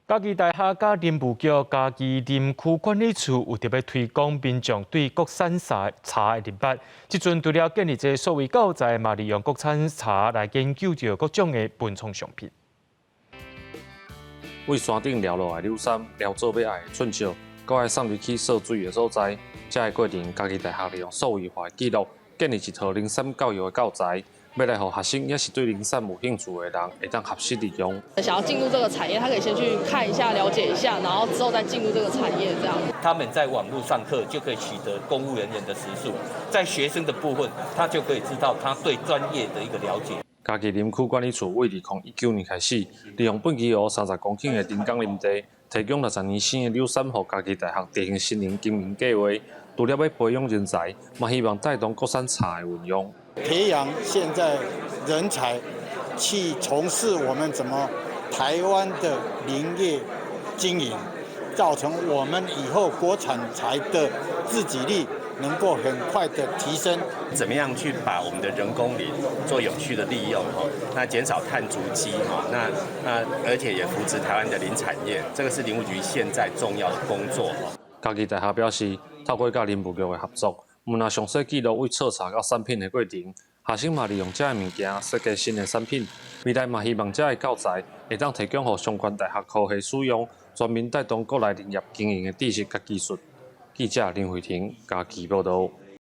嘉义大学甲林务局嘉义林区管理处有特别推广民众对国产茶的认识。即阵除了建立这所谓教材，嘛利用国产茶来研究着各种的文创商品。为山顶撩落来柳杉，撩做要爱的寸草，搁爱送入去涉水的所在。这个过程，嘉义大学利用数位化记录，建立一套林产教育的教材。 要来让学生也是对林产有兴趣的人，会当合适利用。想要进入这个产业，他可以先去看一下、了解一下，然后之后再进入这个产业。这样，他们在网络上课就可以取得公务人员的时数，在学生的部分，他就可以知道他对专业的一个了解。嘉义林区管理处为2019年开始，利用本期湖30公顷的临港林地，提供60年生的柳杉，予嘉义大学地形新林经营计划。除了要培养人才，嘛希望带动国产茶的运用。 培养现在人才去从事我们怎么台湾的林业经营，造成我们以后国产材的自给率能够很快的提升。怎么样去把我们的人工林做有序的利用那减少碳足迹那而且也扶持台湾的林产业，这个是林务局现在重要的工作嘉义大学表示，透过甲林务局的合作。 我们详细记录为测查到产品的过程，学生嘛利用这个物件设计新的产品。未来嘛希望这个教材会当提供予相关大学科系使用，全面带动国内林业经营的知识甲技术。记者林慧婷，嘉义报道。